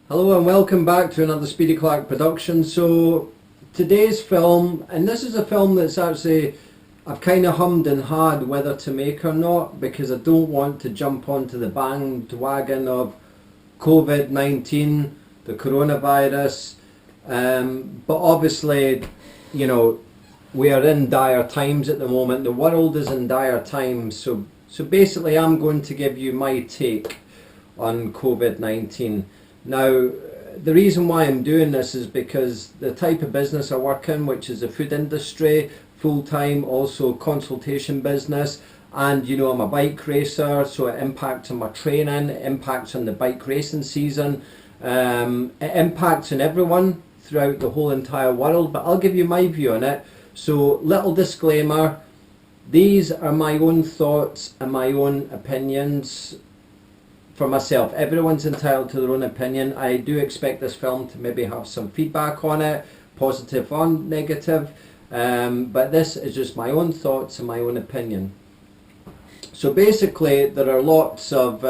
Hello and welcome back to another Speedy Clark production. So today's film, and this is a film that's actually I've kind of hummed and hawed whether to make or not, because I don't want to jump onto the bandwagon of COVID-19, the coronavirus, but obviously, you know, we are in dire times at the moment. The world is in dire times, so basically I'm going to give you my take on COVID-19. Now, the reason why I'm doing this is because the type of business I work in, which is the food industry, full-time, also consultation business, and you know, I'm a bike racer, so it impacts on my training, it impacts on the bike racing season, it impacts on everyone throughout the whole entire world, but I'll give you my view on it. So, little disclaimer, these are my own thoughts and my own opinions. For myself, everyone's entitled to their own opinion. I do expect this film to maybe have some feedback on it, positive or negative, but this is just my own thoughts and my own opinion. So basically, there are lots of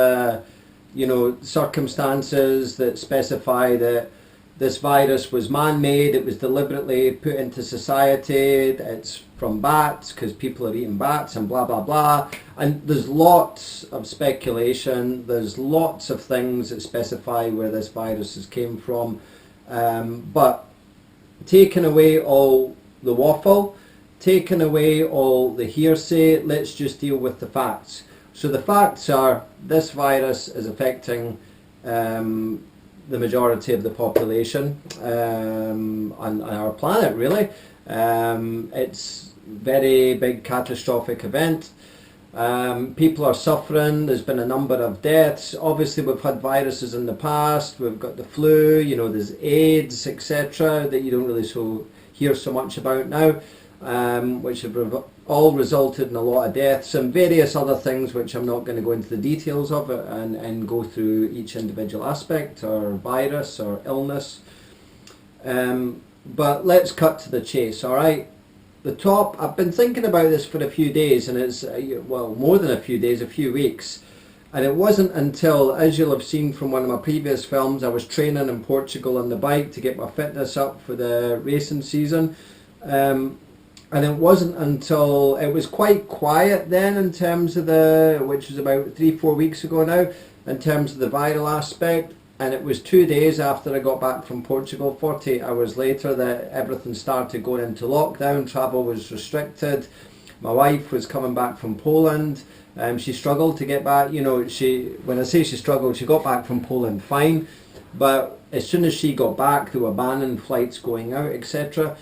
you know, circumstances that specify that this virus was man-made, it was deliberately put into society, it's from bats because people are eating bats and blah blah blah, and there's lots of speculation, there's lots of things that specify where this virus came from, but taking away all the waffle, taking away all the hearsay, let's just deal with the facts. So the facts are, this virus is affecting the majority of the population on our planet, really. It's very big catastrophic event. People are suffering, there's been a number of deaths. Obviously we've had viruses in the past, we've got the flu, you know, there's AIDS, etc., that you don't really hear so much about now, which have all resulted in a lot of deaths and various other things which I'm not going to go into the details of it and go through each individual aspect or virus or illness. But let's cut to the chase, alright? I've been thinking about this for a few days, and it's, well, more than a few days, a few weeks. And it wasn't until, as you'll have seen from one of my previous films, I was training in Portugal on the bike to get my fitness up for the racing season. And it wasn't until, it was quite quiet then in terms of which was about 3-4 weeks ago now, in terms of the viral aspect. And it was 2 days after I got back from Portugal, 48 hours later, that everything started going into lockdown, travel was restricted. My wife was coming back from Poland, she struggled to get back, you know, when I say she struggled, she got back from Poland fine, but as soon as she got back, they were banning flights going out, etc.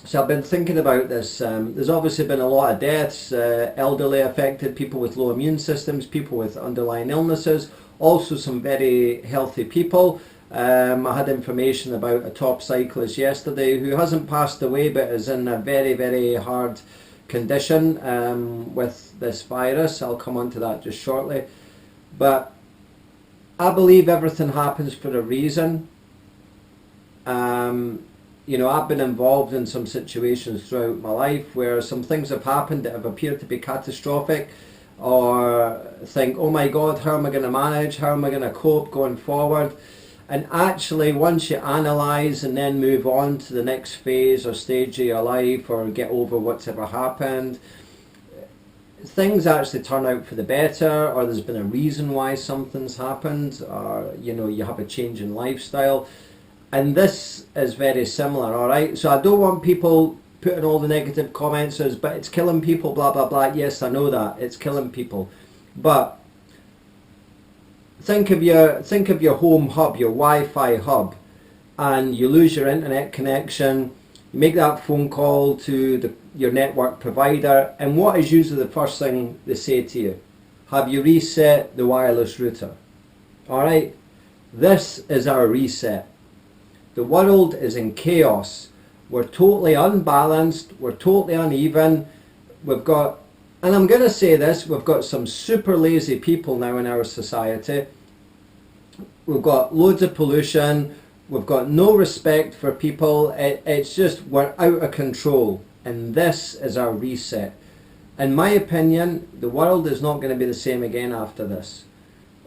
So I've been thinking about this. There's obviously been a lot of deaths, elderly affected, people with low immune systems, people with underlying illnesses, also some very healthy people. I had information about a top cyclist yesterday who hasn't passed away but is in a very, very hard condition with this virus. I'll come on to that just shortly. But I believe everything happens for a reason. You know, I've been involved in some situations throughout my life where some things have happened that have appeared to be catastrophic, or think, oh my God, how am I going to manage, how am I going to cope going forward? And actually, once you analyse and then move on to the next phase or stage of your life, or get over what's ever happened, things actually turn out for the better, or there's been a reason why something's happened, or you know, you have a change in lifestyle. And this is very similar, alright? So I don't want people putting all the negative comments as, but it's killing people, blah blah blah. Yes, I know that, it's killing people. But think of your home hub, your Wi-Fi hub, and you lose your internet connection, you make that phone call to your network provider, and what is usually the first thing they say to you? Have you reset the wireless router? Alright? This is our reset. The world is in chaos. We're totally unbalanced, we're totally uneven. We've got, and I'm going to say this, we've got some super lazy people now in our society. We've got loads of pollution, We've got no respect for people. It's just we're out of control. And this is our reset. In my opinion, the world is not going to be the same again after this.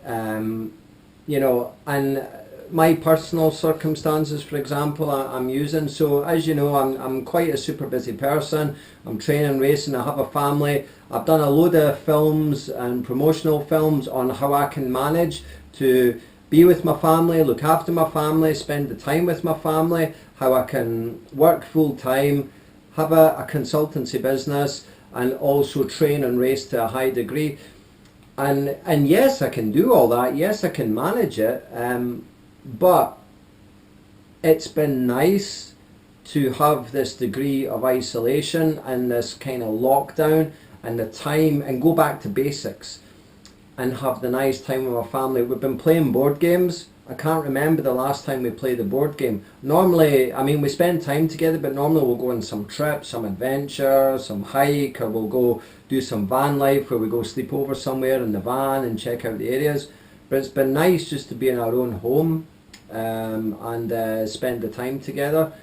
You know, and my personal circumstances, for example, I'm using. So as you know, I'm quite a super busy person. I'm training, racing, I have a family. I've done a load of films and promotional films on how I can manage to be with my family, look after my family, spend the time with my family, how I can work full time, have a consultancy business, and also train and race to a high degree. And yes, I can do all that. Yes, I can manage it. But it's been nice to have this degree of isolation and this kind of lockdown and the time, and go back to basics and have the nice time with my family. We've been playing board games. I can't remember the last time we played a board game. Normally, I mean, we spend time together, but normally we'll go on some trip, some adventure, some hike, or we'll go do some van life where we go sleep over somewhere in the van and check out the areas. But it's been nice just to be in our own home and spend the time together.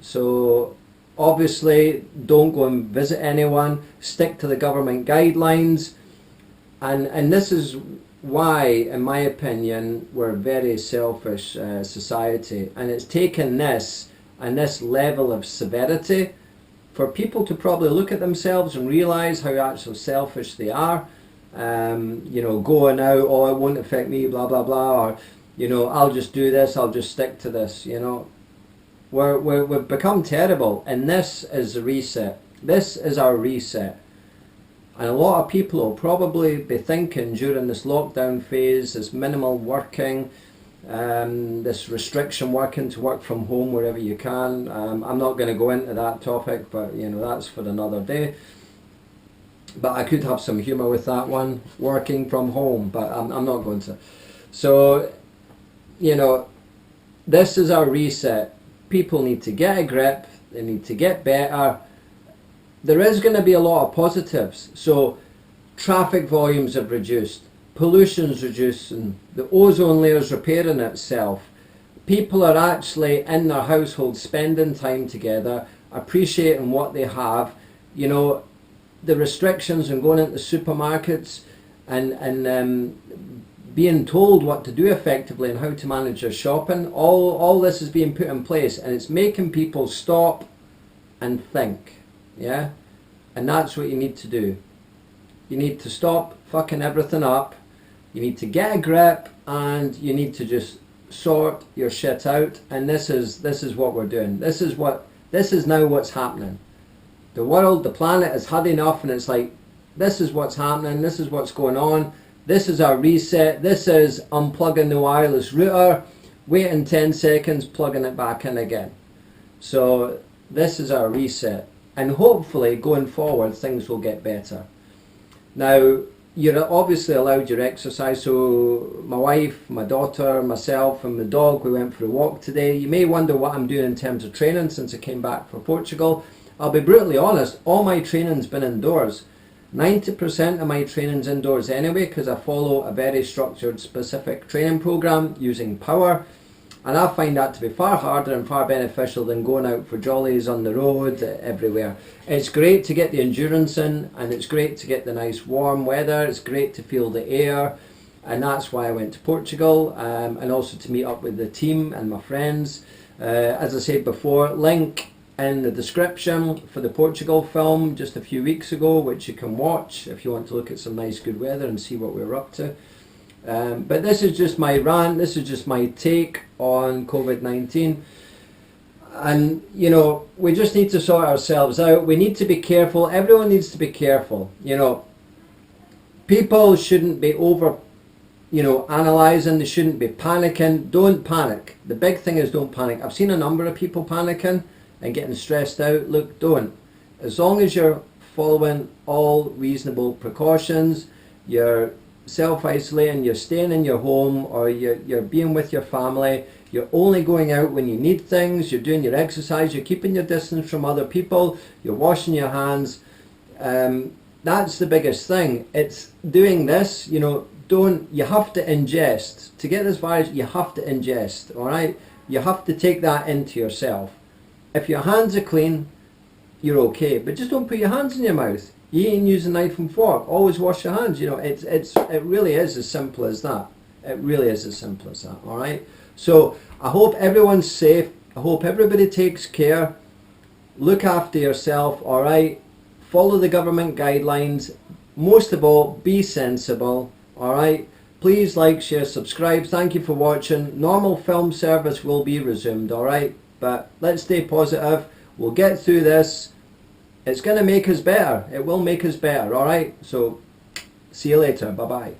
So obviously, don't go and visit anyone. Stick to the government guidelines. And this is why, in my opinion, we're a very selfish society. And it's taken this and this level of severity for people to probably look at themselves and realise how actually selfish they are. You know, going out, oh, it won't affect me, blah, blah, blah, or, you know, I'll just do this, I'll just stick to this, you know. We've become terrible, and this is the reset. This is our reset. And a lot of people will probably be thinking during this lockdown phase, this minimal working, this restriction working to work from home wherever you can. I'm not going to go into that topic, but you know, that's for another day. But I could have some humour with that one, working from home, but I'm not going to. So, you know, this is our reset. People need to get a grip, they need to get better. There is going to be a lot of positives. So traffic volumes have reduced, pollution's reducing, the ozone layer's repairing itself. People are actually in their household spending time together, appreciating what they have. You know, the restrictions and going into supermarkets and being told what to do effectively and how to manage their shopping, all this is being put in place, and it's making people stop and think. Yeah, and that's what you need to do. You need to stop fucking everything up. You need to get a grip, and you need to just sort your shit out. And this is what we're doing. This is now what's happening. The world, the planet has had enough, and it's like, this is what's happening. This is what's going on. This is our reset. This is unplugging the wireless router, waiting 10 seconds, plugging it back in again. So this is our reset. And hopefully, going forward, things will get better. Now, you're obviously allowed your exercise. So my wife, my daughter, myself and the dog, we went for a walk today. You may wonder what I'm doing in terms of training since I came back from Portugal. I'll be brutally honest, all my training's been indoors. 90% of my training's indoors anyway, because I follow a very structured, specific training program using power. And I find that to be far harder and far beneficial than going out for jollies on the road everywhere. It's great to get the endurance in, and it's great to get the nice warm weather. It's great to feel the air, and that's why I went to Portugal, and also to meet up with the team and my friends. As I said before, link in the description for the Portugal film just a few weeks ago, which you can watch if you want to look at some nice good weather and see what we're up to. But this is just my rant, this is just my take on COVID-19. And, you know, we just need to sort ourselves out. We need to be careful. Everyone needs to be careful. You know, people shouldn't be analysing. They shouldn't be panicking. Don't panic. The big thing is don't panic. I've seen a number of people panicking and getting stressed out. Look, don't. As long as you're following all reasonable precautions, you're self-isolating, you're staying in your home, or you're being with your family, you're only going out when you need things, you're doing your exercise, you're keeping your distance from other people, you're washing your hands. That's the biggest thing. It's doing this, you know, you have to ingest. To get this virus, you have to ingest, alright? You have to take that into yourself. If your hands are clean, you're okay, but just don't put your hands in your mouth. You ain't using knife and fork. Always wash your hands. You know, it really is as simple as that. It really is as simple as that. All right. So I hope everyone's safe. I hope everybody takes care. Look after yourself. All right. Follow the government guidelines. Most of all, be sensible. All right. Please like, share, subscribe. Thank you for watching. Normal film service will be resumed. All right. But let's stay positive. We'll get through this. It's going to make us better. It will make us better, all right? So, see you later. Bye-bye.